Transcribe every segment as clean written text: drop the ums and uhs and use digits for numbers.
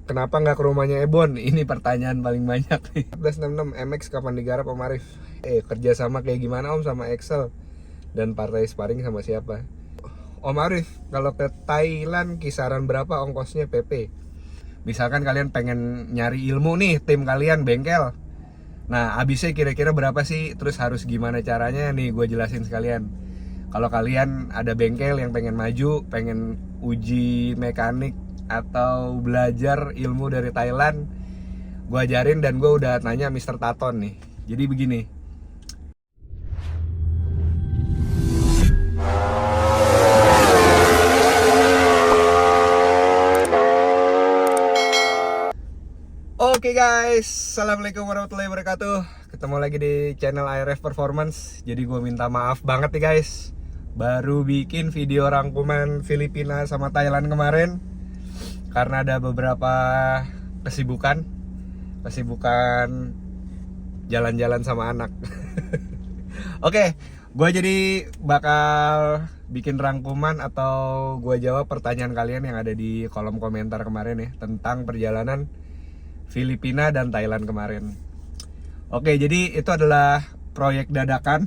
Kenapa nggak ke rumahnya Ebon? Ini pertanyaan paling banyak nih. 1466 MX kapan digarap Om Arif? Kerja sama kayak gimana Om sama Excel? Dan partai sparring sama siapa? Om Arif, kalau ke Thailand kisaran berapa ongkosnya PP? Misalkan kalian pengen nyari ilmu nih, tim kalian bengkel. Nah, habisnya kira-kira berapa sih? Terus harus gimana caranya? Nih, gue jelasin sekalian. Kalau kalian ada bengkel yang pengen maju, pengen uji mekanik atau belajar ilmu dari Thailand, gue ajarin dan gue udah nanya Mr. Taton nih. Jadi begini. Oke guys, assalamualaikum warahmatullahi wabarakatuh. Ketemu lagi di channel IRF Performance. Jadi gue minta maaf banget nih guys, baru bikin video rangkuman Filipina sama Thailand kemarin karena ada beberapa kesibukan jalan-jalan sama anak. Oke, gue jadi bakal bikin rangkuman atau gue jawab pertanyaan kalian yang ada di kolom komentar kemarin ya tentang perjalanan Filipina dan Thailand kemarin. Oke, jadi itu adalah proyek dadakan.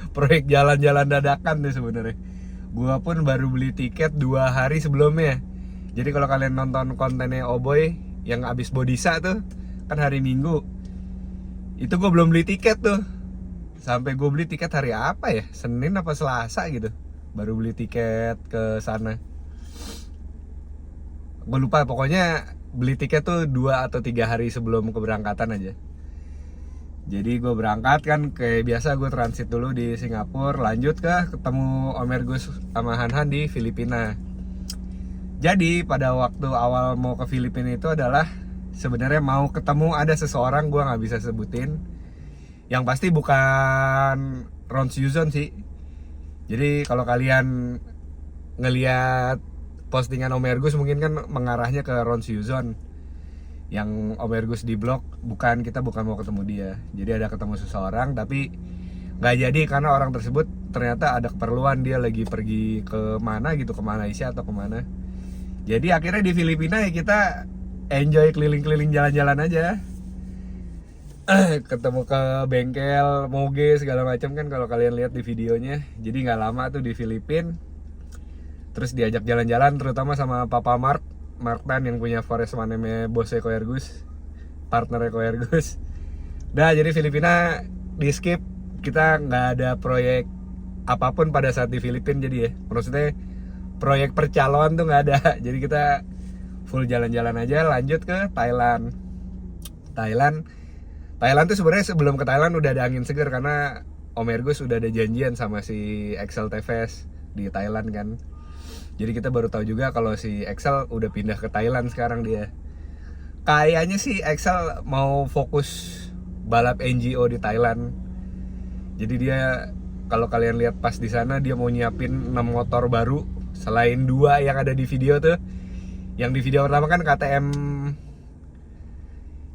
Proyek jalan-jalan dadakan nih sebenarnya. Gua pun baru beli tiket 2 hari sebelumnya. Jadi kalau kalian nonton kontennya Oboy yang abis Bodisa tuh, kan hari Minggu. Itu gue belum beli tiket tuh. Sampai gue beli tiket hari apa ya? Senin apa Selasa gitu. Baru beli tiket ke sana. Gue lupa, pokoknya beli tiket tuh 2 atau 3 hari sebelum keberangkatan aja. Jadi gue berangkat kan kayak biasa, gue transit dulu di Singapura, lanjut ketemu Om Ergus sama Han di Filipina. Jadi pada waktu awal mau ke Filipina itu adalah sebenarnya mau ketemu ada seseorang, gue nggak bisa sebutin. Yang pasti bukan Ron Suzon sih. Jadi kalau kalian ngelihat postingan Om Ergus mungkin kan mengarahnya ke Ron Suzon. Yang Om Ergus di blog, kita bukan mau ketemu dia. Jadi ada ketemu seseorang tapi nggak jadi karena orang tersebut ternyata ada keperluan, dia lagi pergi ke mana gitu, ke Malaysia atau kemana. Jadi akhirnya di Filipina ya kita enjoy keliling-keliling jalan-jalan aja. Ketemu ke bengkel, moge segala macam kan kalau kalian lihat di videonya. Jadi nggak lama tuh di Filipina. Terus diajak jalan-jalan terutama sama Papa Mark Tan yang punya Forest namanya bosnya Ko Ergus, partnernya Ko Ergus. Nah jadi Filipina di skip, kita nggak ada proyek apapun pada saat di Filipina. Jadi ya maksudnya proyek percaloan tuh nggak ada. Jadi kita full jalan-jalan aja, lanjut ke Thailand. Thailand tuh sebenarnya sebelum ke Thailand udah ada angin segar karena Om Ergus udah ada janjian sama si Excel TVS di Thailand kan. Jadi kita baru tahu juga kalau si Excel udah pindah ke Thailand sekarang dia. Kayaknya sih Excel mau fokus balap NGO di Thailand. Jadi dia kalau kalian lihat pas di sana dia mau nyiapin 6 motor baru selain 2 yang ada di video tuh. Yang di video pertama kan KTM.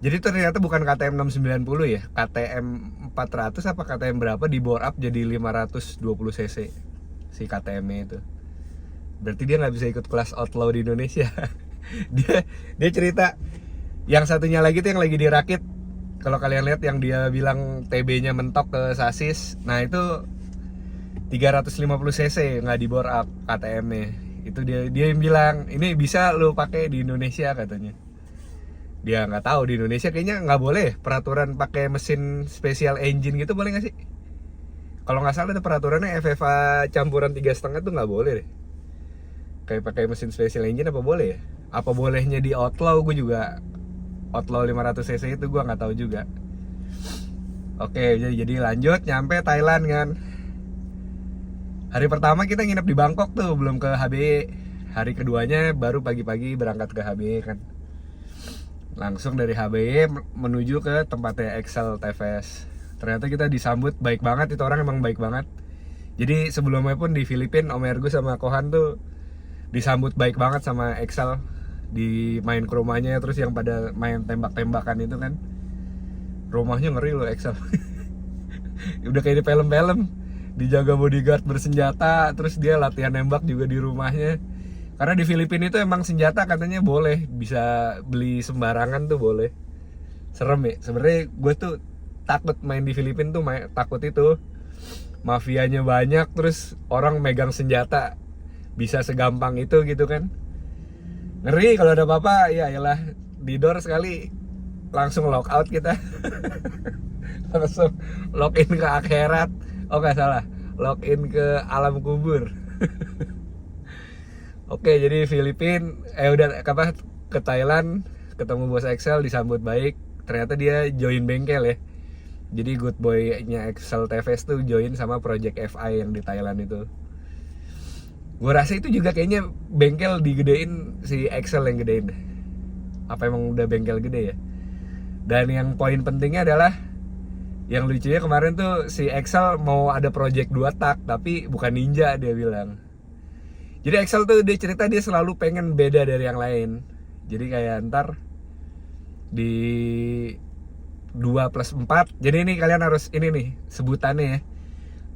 Jadi ternyata bukan KTM 690 ya, KTM 400 apa KTM berapa di bore up jadi 520 cc si KTM-nya itu. Berarti dia nggak bisa ikut kelas outlaw di Indonesia. dia cerita yang satunya lagi tuh yang lagi dirakit. Kalau kalian lihat yang dia bilang TB-nya mentok ke sasis, nah itu 350 cc nggak di bore up KTM-nya. Itu dia yang bilang ini bisa lo pakai di Indonesia katanya. Dia nggak tahu di Indonesia kayaknya nggak boleh peraturan pakai mesin special engine gitu, boleh nggak sih? Kalau nggak salah itu peraturannya FFA campuran 3,5 tuh nggak boleh deh. Kayak pakai mesin special engine apa boleh ya? Apa bolehnya di outlaw, gue juga outlaw 500 cc itu gue nggak tahu juga. Oke, jadi lanjut nyampe Thailand kan. Hari pertama kita nginep di Bangkok tuh, belum ke HBE. Hari keduanya baru pagi-pagi berangkat ke HBE kan. Langsung dari HBE menuju ke tempatnya Excel TVS. Ternyata kita disambut baik banget, itu orang emang baik banget. Jadi sebelumnya pun di Filipina Om Ergus sama Kohan tuh disambut baik banget sama Excel, di main ke rumahnya, terus yang pada main tembak-tembakan itu kan, rumahnya ngeri loh Excel. Udah kayak di film-film, dijaga bodyguard bersenjata, terus dia latihan nembak juga di rumahnya. Karena di Filipina itu emang senjata katanya boleh, bisa beli sembarangan tuh boleh. Serem ya. Sebenarnya gue tuh takut main di Filipina tuh, takut itu mafianya banyak, terus orang megang senjata bisa segampang itu gitu kan. Ngeri kalau ada apa-apa, ya iyalah didor sekali langsung lock out kita. Langsung login ke akhirat. Oh nggak salah, login ke alam kubur. Oke, jadi udah apa ke Thailand, ketemu bos Excel, disambut baik. Ternyata dia join bengkel ya. Jadi good boy-nya Excel TVS tuh join sama project FI yang di Thailand itu. Gue rasa itu juga kayaknya bengkel digedein, si Excel yang gedein. Apa emang udah bengkel gede ya? Dan yang poin pentingnya adalah, yang lucunya kemarin tuh si Excel mau ada project 2 tak, tapi bukan ninja dia bilang. Jadi Excel tuh dia cerita dia selalu pengen beda dari yang lain. Jadi kayak ntar di 2+4. Jadi ini kalian harus, ini nih sebutannya ya.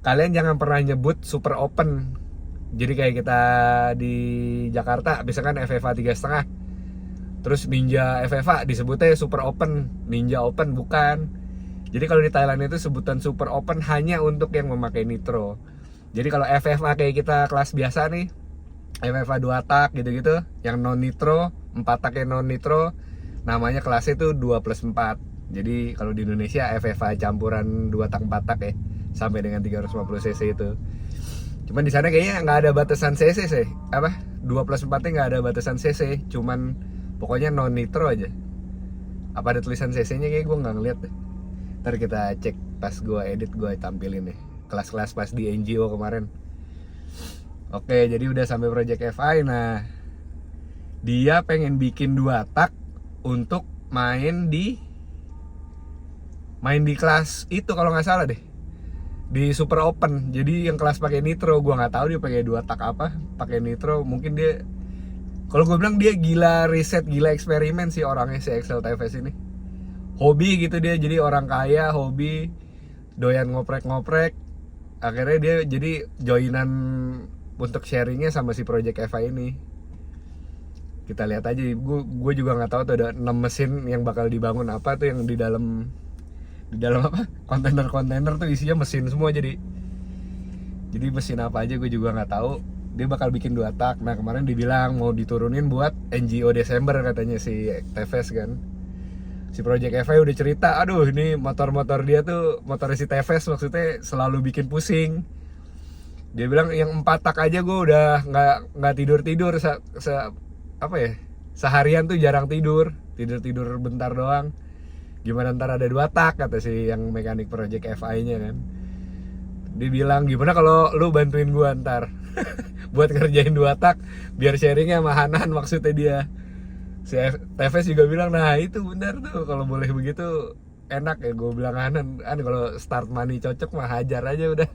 Kalian jangan pernah nyebut super open. Jadi kayak kita di Jakarta misalkan FFA 3,5, terus Ninja FFA disebutnya super open, Ninja open bukan. Jadi kalau di Thailand itu sebutan super open hanya untuk yang memakai nitro. Jadi kalau FFA kayak kita kelas biasa nih, FFA 2 tak gitu-gitu, yang non nitro, 4 tak yang non nitro, namanya kelasnya itu 2+4. Jadi kalau di Indonesia FFA campuran 2 tak 4 tak ya, sampai dengan 350 cc itu. Cuman di sana kayaknya nggak ada batasan cc sih. Apa? 2+4 nya nggak ada batasan cc, cuman pokoknya non nitro aja. Apa ada tulisan cc-nya? Kayak gue nggak ngeliat deh. Ntar kita cek pas gue edit, gue tampilin deh kelas-kelas pas di NGO kemarin. Oke, jadi udah sampai project FI. Nah, dia pengen bikin 2 tak untuk main di kelas itu kalau nggak salah deh, di super open. Jadi yang kelas pakai nitro, gua nggak tahu dia pakai 2 tak apa, pakai nitro. Mungkin dia, kalau gue bilang dia gila riset, gila eksperimen sih orangnya, si Excel TVS ini. Hobi gitu dia, jadi orang kaya hobi, doyan ngoprek-ngoprek. Akhirnya dia jadi joinan untuk sharingnya sama si project FI ini. Kita lihat aja, gue juga nggak tahu tuh ada 6 mesin yang bakal dibangun apa tuh yang di dalam apa kontainer tuh isinya mesin semua. Jadi mesin apa aja gue juga nggak tahu. Dia bakal bikin 2 tak. Nah kemarin dibilang mau diturunin buat NGO Desember katanya si TVS kan. Si Project FI udah cerita, aduh ini motor-motor dia tuh, motor si TVS maksudnya selalu bikin pusing. Dia bilang yang 4 tak aja gue udah nggak tidur apa ya, seharian tuh jarang tidur bentar doang. Gimana ntar ada 2 tak, kata si yang mekanik Project FI-nya kan. Dia bilang gimana kalau lu bantuin gua ntar buat ngerjain 2 tak biar sharingnya sama Hanan, maksudnya dia. Si TVS juga bilang nah itu benar tuh, kalau boleh begitu enak ya. Gue bilang Hanan, kalau start money cocok mah hajar aja udah.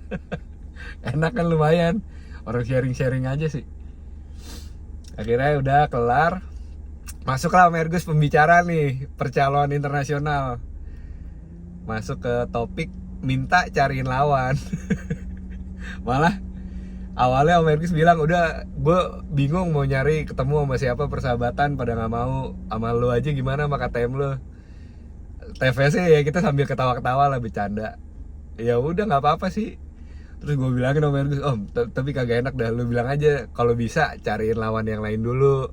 Enak kan, lumayan orang sharing aja sih. Akhirnya udah kelar, masuklah sama Ergus pembicara nih, percaloan internasional. Masuk ke topik minta cariin lawan. Malah awalnya Om Ergus bilang udah, gue bingung mau nyari ketemu sama siapa, persahabatan pada nggak mau. Sama lu aja gimana sama KTM lu. TVS ya kita sambil ketawa-ketawa lah, bercanda. Ya udah nggak apa-apa sih. Terus gue bilangin Om Ergus, tapi kagak enak dah, lu bilang aja kalau bisa cariin lawan yang lain dulu.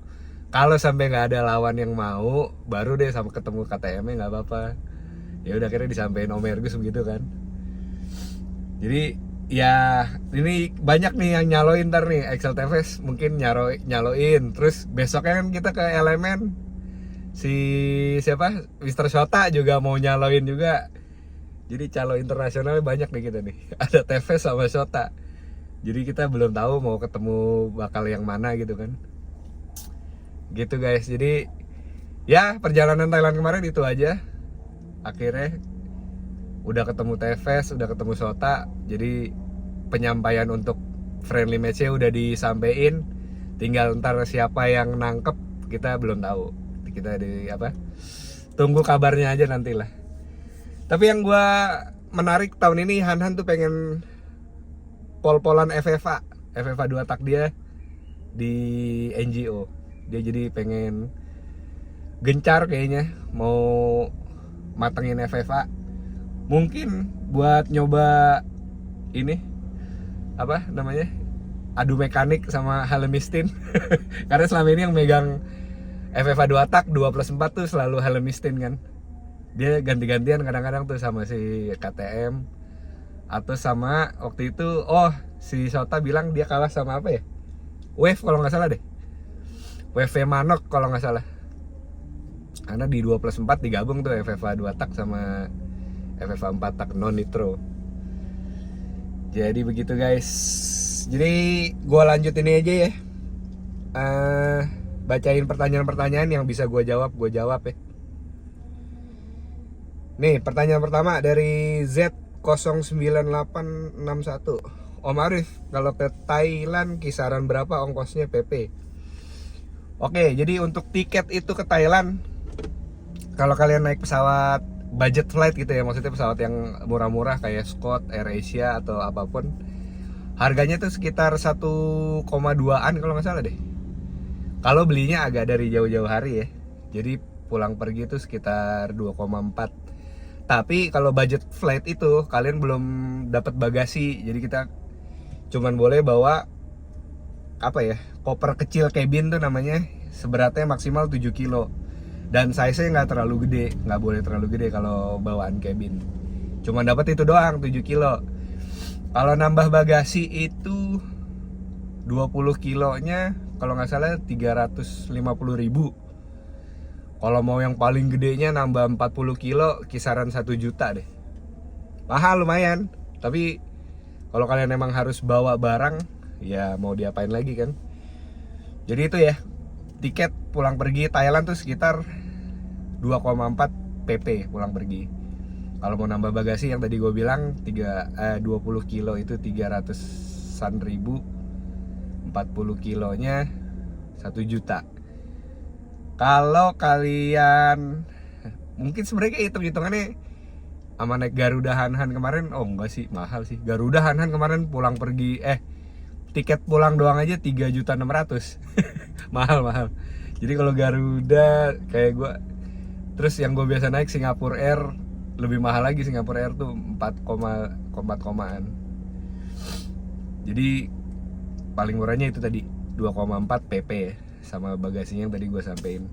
Kalau sampai nggak ada lawan yang mau, baru deh sama ketemu KTM-nya, nggak apa-apa. Ya udah akhirnya disampein Om Ergus begitu kan. Jadi ya ini banyak nih yang nyaloin ntar nih, Excel TVS mungkin nyaloin. Terus besoknya kan kita ke Elemen, si siapa, Mr. Shota juga mau nyaloin juga. Jadi calo internasionalnya banyak nih kita nih. Ada TVS sama Shota. Jadi kita belum tahu mau ketemu bakal yang mana gitu kan. Gitu guys. Jadi ya perjalanan Thailand kemarin itu aja. Akhirnya udah ketemu TVS, udah ketemu Shota. Jadi penyampaian untuk friendly match-nya udah disampein. Tinggal ntar siapa yang nangkep kita belum tahu. Kita tunggu kabarnya aja nantilah. Tapi yang gue menarik tahun ini, Han tuh pengen pol-polan FFA 2 tak dia. di NGO. Dia jadi pengen gencar kayaknya mau matengin FFA. Mungkin buat nyoba ini apa namanya? Adu mekanik sama Helmistin. Karena selama ini yang megang FFA 2 tak 2+4 tuh selalu Helmistin kan. Dia ganti-gantian kadang-kadang tuh sama si KTM atau sama waktu itu si Sota bilang dia kalah sama apa ya? Wave kalau nggak salah deh. Wave Manok kalau nggak salah. Karena di 2+4 digabung tuh FFA 2 tak sama FFA 4 tak non nitro. Jadi begitu guys. Jadi gue lanjut ini aja ya. Bacain pertanyaan-pertanyaan yang bisa gue jawab ya. Nih pertanyaan pertama dari Z09861. Om Arif, kalau ke Thailand kisaran berapa ongkosnya PP? Oke, jadi untuk tiket itu ke Thailand, kalau kalian naik pesawat budget flight gitu ya, maksudnya pesawat yang murah-murah kayak Scott, AirAsia atau apapun, harganya tuh sekitar 1,2an kalau nggak salah deh. Kalau belinya agak dari jauh-jauh hari ya, jadi pulang pergi itu sekitar 2,4. Tapi kalau budget flight itu kalian belum dapat bagasi, jadi kita cuman boleh bawa koper kecil cabin tuh namanya, seberatnya maksimal 7 kilo dan size-nya nggak terlalu gede, nggak boleh terlalu gede kalau bawaan cabin, cuman dapat itu doang 7 kilo. Kalau nambah bagasi itu 20 kilonya kalau nggak salah 350.000. Kalau mau yang paling gedenya nambah 40 kilo kisaran 1 juta deh. Mahal lumayan, tapi kalau kalian emang harus bawa barang, ya mau diapain lagi kan. Jadi itu ya, tiket pulang pergi Thailand tuh sekitar 2,4 PP pulang pergi. Kalau mau nambah bagasi yang tadi gue bilang 20 kilo itu 300-an ribu, 40 kilonya 1 juta. Kalau kalian mungkin sebenarnya hitung-hitungannya sama naik Garuda Han-Han kemarin, enggak sih, mahal sih. Garuda Han-Han kemarin pulang pergi tiket pulang doang aja 3.600.000. mahal. Jadi kalau Garuda kayak gue, terus yang gue biasa naik Singapore Air lebih mahal lagi. Singapore Air tuh 4,4an. Jadi paling murahnya itu tadi 2,4 PP ya, sama bagasinya yang tadi gue sampein.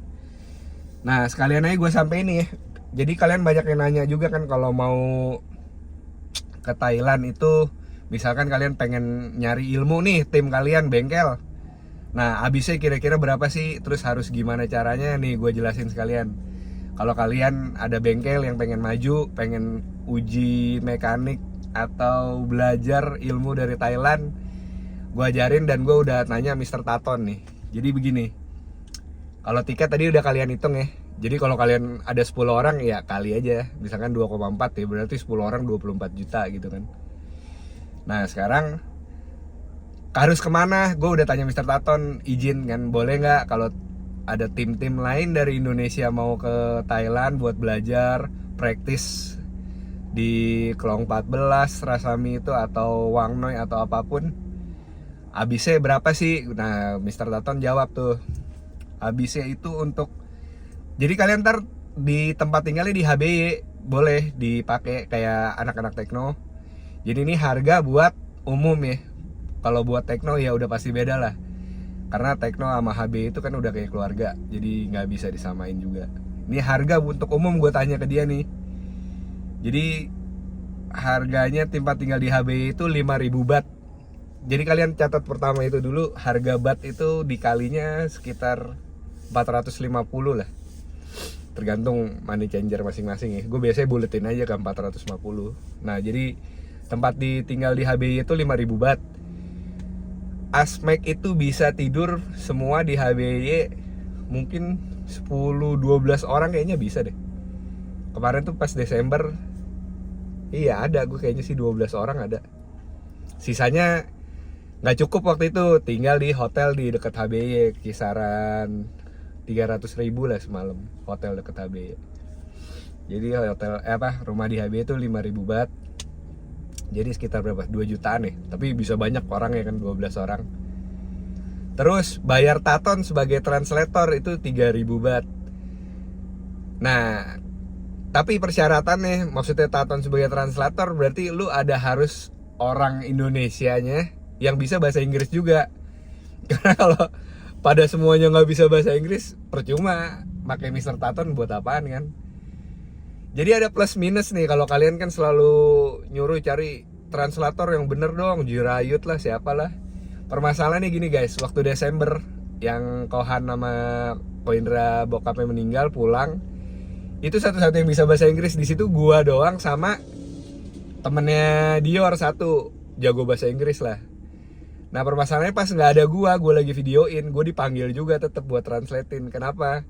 Nah sekalian aja gue sampein nih ya. Jadi kalian banyak yang nanya juga kan kalau mau ke Thailand itu, misalkan kalian pengen nyari ilmu nih, tim kalian bengkel. Nah habisnya kira-kira berapa sih, terus harus gimana caranya, nih gue jelasin sekalian. Kalau kalian ada bengkel yang pengen maju, pengen uji mekanik atau belajar ilmu dari Thailand, gue ajarin dan gue udah nanya Mr. Taton nih. Jadi begini, kalau tiket tadi udah kalian hitung ya. Jadi kalau kalian ada 10 orang ya kali aja, misalkan 2,4 ya, berarti 10 orang 24 juta gitu kan. Nah sekarang harus kemana? Gue udah tanya Mr. Taton, izin kan, boleh nggak kalau ada tim-tim lain dari Indonesia mau ke Thailand buat belajar, praktis di Klong 14, Rasami itu atau Wang Noi atau apapun, habisnya berapa sih? Nah Mr. Taton jawab tuh, habisnya itu untuk, jadi kalian ntar di tempat tinggalnya di HBY boleh dipakai kayak anak-anak tekno. Jadi ini harga buat umum ya. Kalau buat tekno ya udah pasti beda lah. Karena tekno sama HBY itu kan udah kayak keluarga, jadi nggak bisa disamain juga. Ini harga untuk umum, gue tanya ke dia nih. Jadi harganya tempat tinggal di HBY itu 5.000 baht. Jadi kalian catat pertama itu dulu, harga baht itu dikalinya sekitar 450 lah. Tergantung money changer masing-masing ya. Gue biasanya buletin aja ke 450. Nah jadi tempat tinggal di HBY itu 5.000 baht. Asmek itu bisa tidur semua di HBY mungkin 10-12 orang kayaknya bisa deh. Kemarin tuh pas Desember, iya ada, gue kayaknya sih 12 orang ada. Sisanya nggak cukup waktu itu, tinggal di hotel di dekat HBY, kisaran 300.000 lah semalam hotel dekat HBY. Jadi hotel rumah di HBY itu 5.000 baht. Jadi sekitar berapa? 2 jutaan ya. Tapi bisa banyak orang ya kan, 12 orang. Terus bayar Taton sebagai translator itu 3.000 baht. Nah, tapi persyaratannya, maksudnya Taton sebagai translator berarti lu ada harus orang Indonesianya yang bisa bahasa Inggris juga. Karena kalau pada semuanya nggak bisa bahasa Inggris, percuma pakai Mr. Taton buat apaan kan. Jadi ada plus minus nih, kalau kalian kan selalu nyuruh cari translator yang bener dong, Jirayut lah, siapalah. Permasalahannya gini guys, waktu Desember yang Kohan sama Koindra bokapnya meninggal pulang, itu satu-satu yang bisa bahasa Inggris di situ gua doang sama temennya Dior satu, jago bahasa Inggris lah. Nah permasalahannya pas nggak ada gua lagi videoin, gua dipanggil juga tetap buat translatein. Kenapa?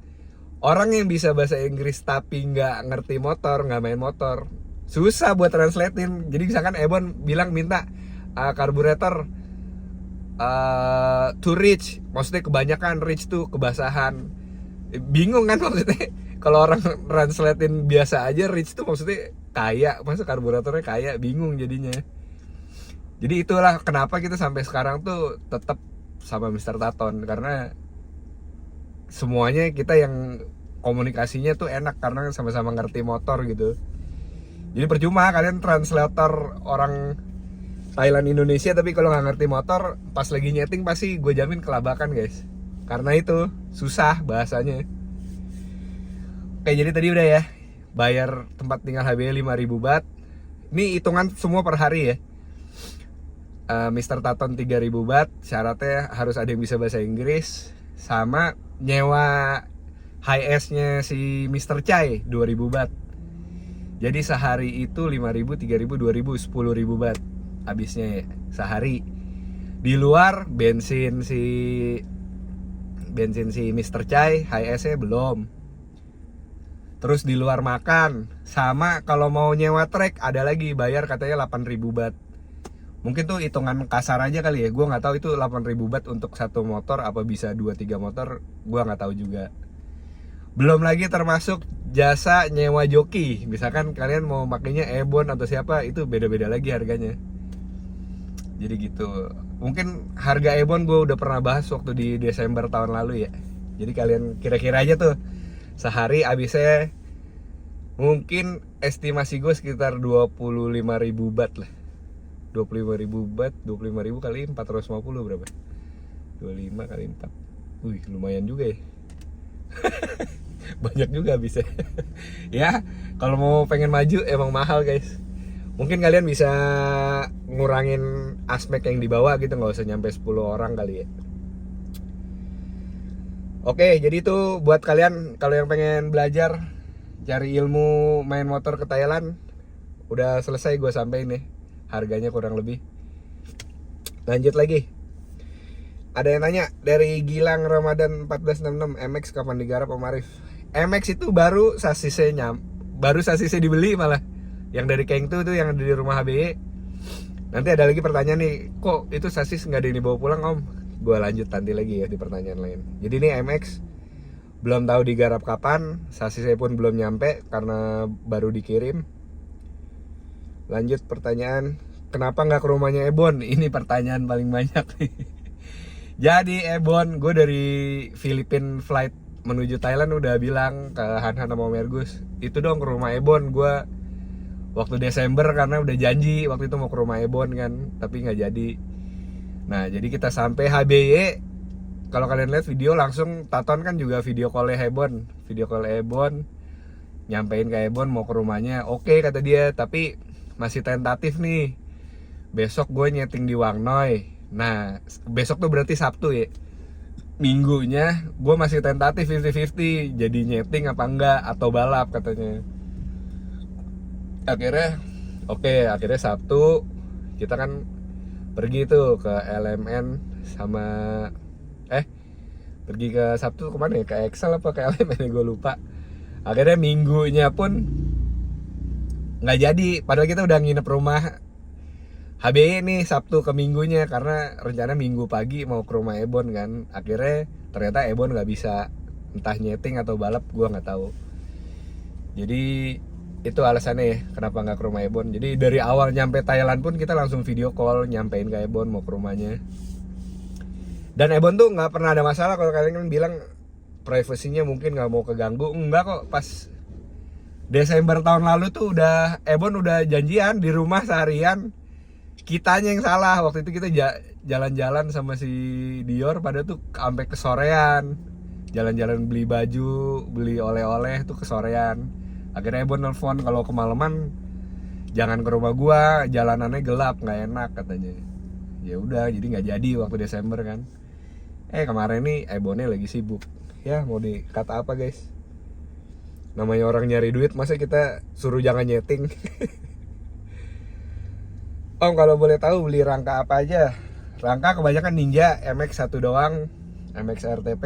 Orang yang bisa bahasa Inggris tapi nggak ngerti motor, nggak main motor, susah buat translatein. Jadi misalkan Ebon bilang minta karburator to reach, maksudnya kebanyakan reach tuh kebasahan. Bingung kan maksudnya. Kalau orang translatein biasa aja reach tuh maksudnya kaya, masa karburatornya kaya, bingung jadinya. Jadi itulah kenapa kita sampai sekarang tuh tetap sama Mr. Taton, karena semuanya kita yang komunikasinya tuh enak karena sama-sama ngerti motor gitu. Jadi percuma kalian translator orang Thailand Indonesia tapi kalau nggak ngerti motor, pas lagi nyeting pasti gue jamin kelabakan guys. Karena itu susah bahasanya. Oke, jadi tadi udah ya, bayar tempat tinggal HBE 5.000 baht. Ini hitungan semua per hari ya. Mr. Taton 3.000 baht, syaratnya harus ada yang bisa bahasa Inggris, sama nyewa high-S-nya si Mr. Chai 2.000 baht. Jadi sehari itu 5.000, 3.000, 2.000, 10.000 baht habisnya ya, sehari. Di luar bensin si Mr. Chai high-S-nya belum. Terus di luar makan, sama kalau mau nyewa trek ada lagi bayar katanya 8.000 baht. Mungkin tuh hitungan kasar aja kali ya, gue nggak tahu itu 8.000 baht untuk satu motor apa bisa 2-3 motor, gue nggak tahu juga. Belum lagi termasuk jasa nyewa joki, misalkan kalian mau makainya Ebon atau siapa, itu beda-beda lagi harganya. Jadi gitu. Mungkin harga Ebon gue udah pernah bahas waktu di Desember tahun lalu ya. Jadi kalian kira-kira aja tuh sehari habisnya mungkin estimasi gue sekitar 25.000 baht lah. 25.000 baht, 25.000 kali 450 berapa? 25 kali 4. Wih, lumayan juga ya. Banyak juga bisa. Ya, kalau mau pengen maju emang mahal, guys. Mungkin kalian bisa ngurangin aspek yang dibawa gitu, nggak usah nyampe 10 orang kali ya. Oke, jadi itu buat kalian kalau yang pengen belajar cari ilmu main motor ke Thailand, udah selesai gue sampein nih. Harganya kurang lebih. Lanjut lagi. Ada yang nanya dari Gilang Ramadan 1466, MX kapan digarap Om Arif? MX itu baru sasisnya dibeli malah. Yang dari Kengtu tuh yang ada di rumah HBE. Nanti ada lagi pertanyaan nih, kok itu sasis nggak ada yang dibawa pulang Om? Gue lanjut nanti lagi ya di pertanyaan lain. Jadi ini MX belum tahu digarap kapan, sasisnya pun belum nyampe karena baru dikirim. Lanjut pertanyaan, kenapa nggak ke rumahnya Ebon? Ini pertanyaan paling banyak nih. Jadi Ebon, gue dari Filipina flight menuju Thailand udah bilang ke Han-Han sama Mergus, itu dong ke rumah Ebon. Gue waktu Desember karena udah janji waktu itu mau ke rumah Ebon kan, tapi nggak jadi. Nah jadi kita sampai HBY. Kalau kalian lihat video langsung Taton kan juga video call Ebon, nyampein ke Ebon mau ke rumahnya. Oke kata dia, tapi masih tentatif nih. Besok gue nyeting di Wang Noi. Nah besok tuh berarti Sabtu ya. Minggunya gue masih tentatif 50-50, jadi nyeting apa enggak atau balap katanya. Akhirnya Sabtu kita kan pergi tuh ke LMN sama pergi ke Sabtu kemana ya, ke Excel apa ke LMN gue lupa. Akhirnya minggunya pun nggak jadi, padahal kita udah nginep rumah HBE nih Sabtu ke Minggunya, karena rencana Minggu pagi mau ke rumah Ebon kan. Akhirnya ternyata Ebon nggak bisa, entah nyeting atau balap gue nggak tahu. Jadi itu alasannya ya kenapa nggak ke rumah Ebon. Jadi dari awal nyampe Thailand pun kita langsung video call nyampein ke Ebon mau ke rumahnya. Dan Ebon tuh nggak pernah ada masalah. Kalau kalian kan bilang privasinya mungkin nggak mau keganggu, enggak kok. Pas Desember tahun lalu tuh udah Ebon udah janjian di rumah seharian. Kitanya yang salah. Waktu itu kita jalan-jalan sama si Dior pada tuh sampai kesorean. Jalan-jalan beli baju, beli oleh-oleh tuh kesorean. Akhirnya Ebon nelfon kalau kemalaman jangan ke rumah gua, jalanannya gelap, nggak enak katanya. Ya udah, jadi nggak jadi waktu Desember kan. Kemarin nih Ebonnya lagi sibuk. Ya mau dikata apa guys? Namanya orang nyari duit, masa kita suruh jangan nyeting. Om kalau boleh tahu beli rangka apa aja? Rangka kebanyakan Ninja MX1 doang, MX RTP.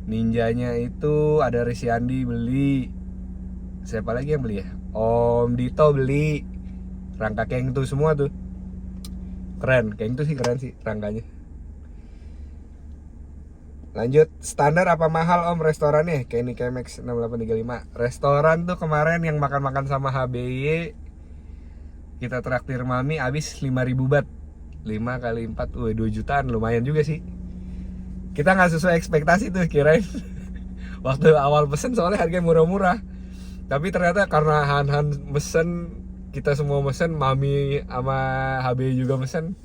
Ninjanya itu ada Risiandi beli. Siapa lagi yang beli ya? Om Dito beli. Rangka Kengtu semua tuh. Keren, Kengtu sih keren sih rangkanya. Lanjut, standar apa mahal om restorannya? Kenny KMX 6835. Restoran tuh kemarin yang makan-makan sama HBY, kita traktir mami habis 5.000 bat. 5 kali 4, 2 jutaan, lumayan juga sih. Kita gak sesuai ekspektasi tuh, kirain waktu awal pesen soalnya harganya murah-murah. Tapi ternyata karena Han mesen, kita semua mesen, mami sama HBY juga mesen,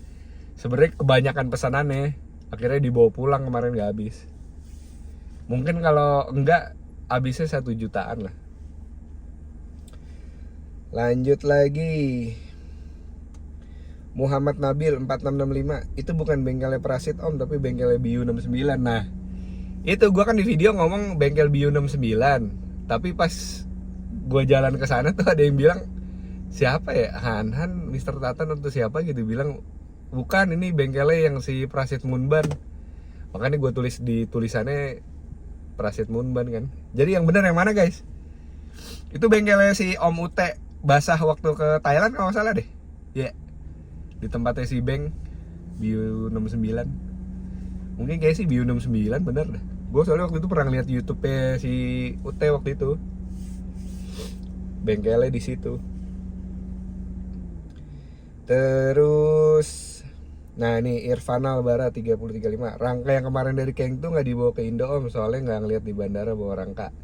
sebenarnya kebanyakan pesanannya. Akhirnya dibawa pulang kemarin gak habis. Mungkin kalau enggak habisnya 1 jutaan lah. Lanjut lagi. Muhammad Nabil 4665. Itu bukan bengkelnya Prasit om, tapi bengkelnya Biu 69. Nah itu gua kan di video ngomong bengkel Biu 69. Tapi pas gua jalan ke sana tuh ada yang bilang, siapa ya, Han, Mr. Tatan atau siapa gitu, bilang bukan, ini bengkelnya yang si Prasit Munban. Makanya gue tulis di tulisannya Prasit Munban kan. Jadi yang benar yang mana guys? Itu bengkelnya si Om Ute basah waktu ke Thailand kalau nggak salah deh. Ya, yeah. Di tempatnya si Beng Biu 69. Mungkin kayak si Biu 69 bener dah. Gue soalnya waktu itu pernah lihat YouTube-nya si Ute waktu itu. Bengkelnya di situ. Terus nah nih Irfanal Bara 3035. Rangka yang kemarin dari Kengtu gak dibawa ke Indo om, soalnya gak ngeliat di bandara bawa rangka.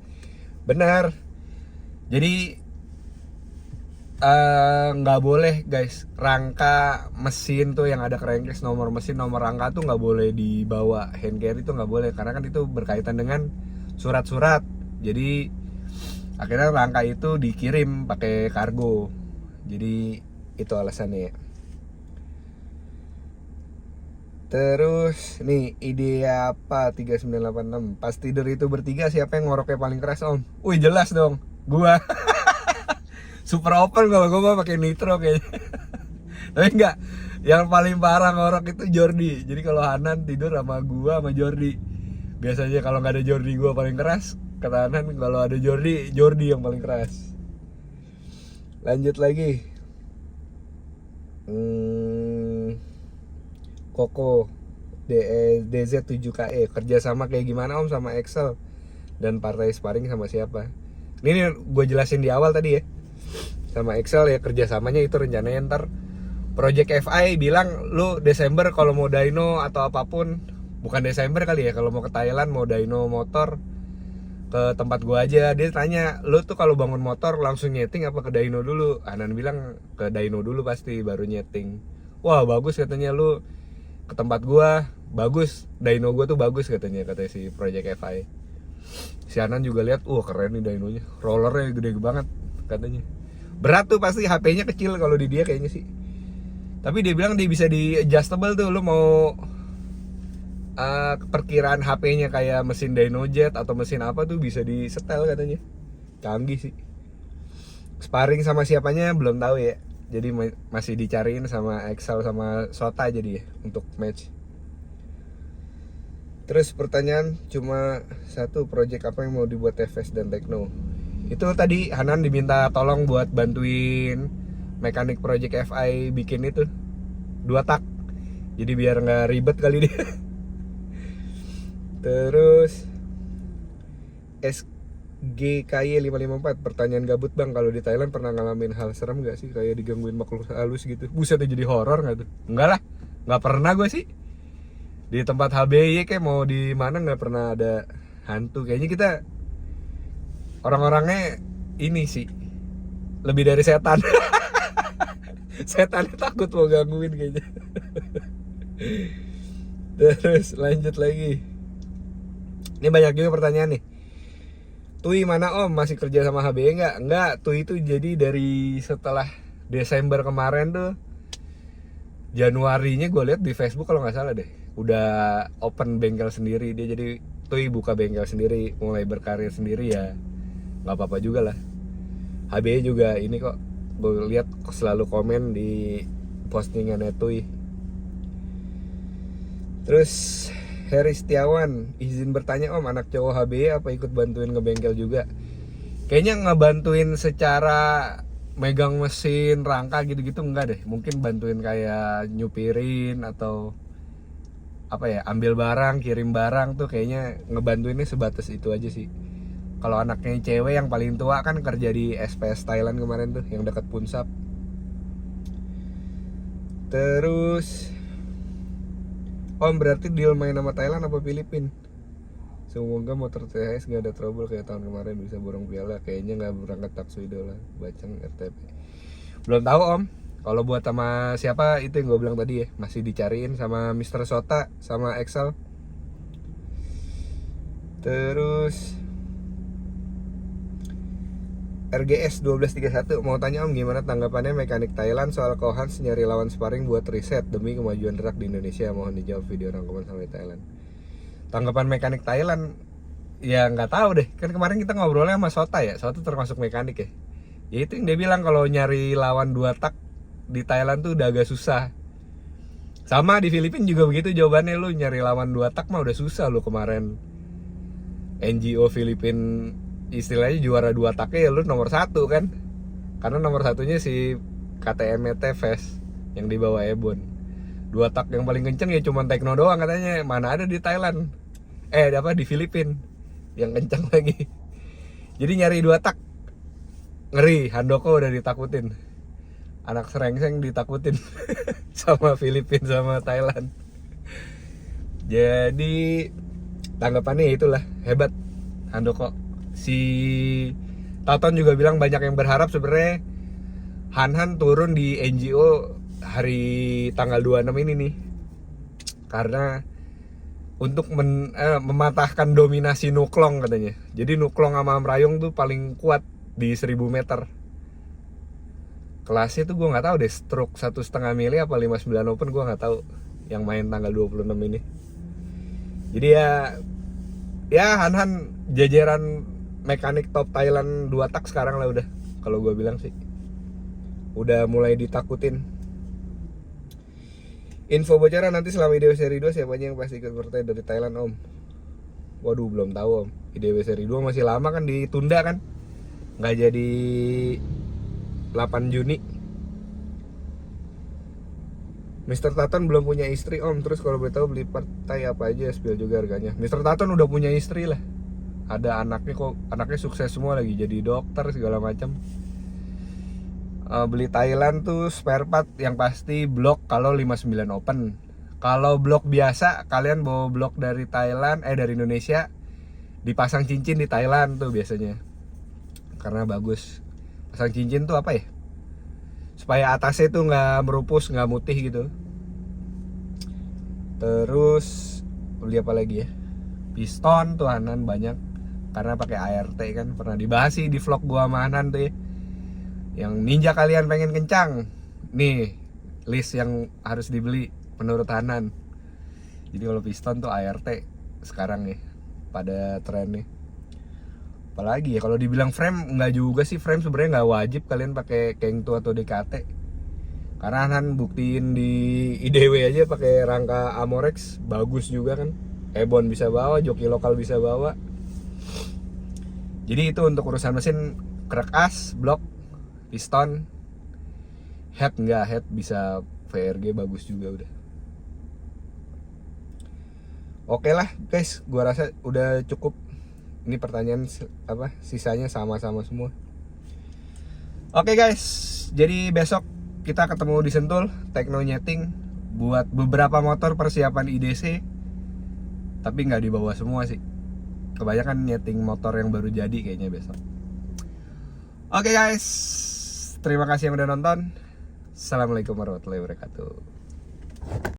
Benar. Jadi gak boleh guys, rangka mesin tuh yang ada crankcase, nomor mesin, nomor rangka tuh gak boleh dibawa. Hand carry tuh gak boleh, karena kan itu berkaitan dengan surat-surat. Jadi akhirnya rangka itu dikirim pakai kargo. Jadi itu alasannya. Terus nih ide apa 3986. Pas tidur itu bertiga siapa yang ngoroknya paling keras om? Wih jelas dong, gua. Super open kalau gua pakai nitro kayaknya. Tapi enggak, yang paling parah ngorok itu Jordi. Jadi kalau Hanan tidur sama gua sama Jordi. Biasanya kalau nggak ada Jordi gua paling keras. Kata Hanan kalau ada Jordi yang paling keras. Lanjut lagi. Koko DZ7KE kerjasama kayak gimana om sama Excel, dan partai sparring sama siapa? Ini gue jelasin di awal tadi ya. Sama Excel ya kerjasamanya itu rencananya ntar Project FI bilang lu Desember kalau mau dyno atau apapun, bukan Desember kali ya, kalau mau ke Thailand mau dyno motor ke tempat gue aja. Dia tanya, lu tuh kalau bangun motor langsung nyeting apa ke dyno dulu? Anan bilang ke dyno dulu pasti baru nyeting. Wah bagus katanya, lu ke tempat gua bagus, dyno gua tuh bagus katanya si Project FI. Si Anan juga lihat, keren nih dynonya, rollernya gede banget katanya. Berat tuh pasti, HP-nya kecil kalau di dia kayaknya sih. Tapi dia bilang dia bisa di adjustable tuh, lu mau perkiraan HP-nya kayak mesin Dynojet atau mesin apa tuh bisa di setel katanya. Canggih sih. Sparring sama siapanya belum tahu ya. Jadi masih dicariin sama Excel sama Sota jadi ya untuk match. Terus pertanyaan cuma satu, project apa yang mau dibuat TVS dan Tekno? Itu tadi Hanan diminta tolong buat bantuin mekanik project FI bikin itu 2 tak. Jadi biar nggak ribet kali dia. Terus GKY 554, pertanyaan gabut bang, kalau di Thailand pernah ngalamin hal serem gak sih? Kayak digangguin makhluk halus gitu. Buset, jadi horor gak tuh? Enggak lah, gak pernah gue sih. Di tempat HBY kayak mau di mana nggak pernah ada hantu. Kayaknya kita orang-orangnya ini sih lebih dari setan. Setan takut mau gangguin kayaknya. Terus lanjut lagi. Ini banyak juga pertanyaan nih. Tui mana Om? Masih kerja sama HBY nggak? Nggak, Tui itu jadi dari setelah Desember kemarin tuh, Januarinya gue lihat di Facebook kalau nggak salah deh, udah open bengkel sendiri. Dia jadi Tui buka bengkel sendiri, mulai berkarir sendiri ya. Nggak apa-apa juga lah. HBY juga ini kok, gue lihat selalu komen di postingannya Tui. Terus Heri Setiawan, izin bertanya Om, anak cowok HBY apa ikut bantuin ngebengkel juga? Kayaknya ngebantuin secara megang mesin, rangka gitu-gitu enggak deh. Mungkin bantuin kayak nyupirin atau apa ya, ambil barang, kirim barang tuh kayaknya ngebantuinnya sebatas itu aja sih. Kalau anaknya cewek yang paling tua kan kerja di SPS Thailand kemarin tuh, yang dekat Punsap. Terus Om, berarti deal main sama Thailand apa Filipin? Semoga motor THS gak ada trouble kayak tahun kemarin, bisa borong piala. Kayaknya gak berangkat Taksuido lah, Bacang RTP. Belum tahu Om. Kalau buat sama siapa itu yang gue bilang tadi ya, masih dicariin sama Mr. Sota sama Excel. Terus RGS 1231 mau tanya Om, gimana tanggapannya mekanik Thailand soal Kohans nyari lawan sparring buat riset demi kemajuan truk di Indonesia? Mohon dijawab video rangkuman sampai Thailand. Tanggapan mekanik Thailand ya nggak tahu deh, kan kemarin kita ngobrolnya sama Sota ya. Sota termasuk mekanik ya. Ya itu yang dia bilang, kalau nyari lawan 2 tak di Thailand tuh udah agak susah. Sama di Filipina juga begitu jawabannya, lu nyari lawan 2 tak mah udah susah. Lu kemarin NGO Filipina istilahnya juara 2 taknya ya lu nomor 1 kan. Karena nomor satunya si KTM Tevez yang dibawa Ebon. 2 tak yang paling kenceng ya cuma Tekno doang katanya. Mana ada di Thailand, di Filipina yang kencang lagi. Jadi nyari 2 tak ngeri. Handoko udah ditakutin, anak serengseng ditakutin sama Filipina sama Thailand. Jadi tanggapannya itulah, hebat Handoko. Si Taton juga bilang banyak yang berharap sebenarnya Han turun di NGO hari tanggal 26 ini nih, karena untuk mematahkan dominasi Nuklong katanya. Jadi Nuklong sama Mrayong tuh paling kuat di 1000 meter. Kelasnya tuh gue nggak tahu deh, stroke 1,5 mili apa 59 open, gue nggak tahu yang main tanggal 26 ini. Jadi ya Han jajaran mekanik top Thailand 2 tak sekarang lah udah, kalau gue bilang sih udah mulai ditakutin. Info bocoran nanti selama IDW seri 2 siapa aja yang pasti ikut bertanya dari Thailand Om? Waduh belum tahu Om. IDW seri 2 masih lama kan, ditunda kan, nggak jadi 8 Juni. Mr. Taton belum punya istri Om. Terus kalau boleh tahu beli partai apa aja, spill juga harganya. Mr. Taton udah punya istri lah, ada anaknya kok, anaknya sukses semua lagi jadi dokter segala macam. Beli Thailand tuh spare part yang pasti blok kalau 59 open. Kalau blok biasa kalian bawa blok dari Thailand dari Indonesia, dipasang cincin di Thailand tuh biasanya, karena bagus. Pasang cincin tuh apa ya, supaya atasnya tuh nggak merupus, nggak mutih gitu. Terus beli apa lagi ya, piston tuh Hanan banyak karena pakai ART kan, pernah dibahas sih di vlog gua sama Hanan tuh ya. Yang ninja kalian pengen kencang, nih list yang harus dibeli menurut Hanan. Jadi kalau piston tuh ART sekarang ya pada trennya. Apalagi ya, kalau dibilang frame nggak juga sih, frame sebenarnya nggak wajib kalian pakai Kengtu atau DKT. Karena Han buktiin di IDW aja pakai rangka Amorex bagus juga kan. Ebon bisa bawa, joki lokal bisa bawa. Jadi itu untuk urusan mesin, krek as, blok, piston, head enggak, head bisa VRG bagus juga udah. Oke lah guys, gua rasa udah cukup. Ini pertanyaan sisanya sama-sama semua. Oke guys, jadi besok kita ketemu di Sentul Tekno Nyeting buat beberapa motor persiapan IDC. Tapi nggak dibawa semua sih. Kebanyakan nyeting motor yang baru jadi kayaknya besok. Oke guys, terima kasih yang udah nonton. Assalamualaikum warahmatullahi wabarakatuh.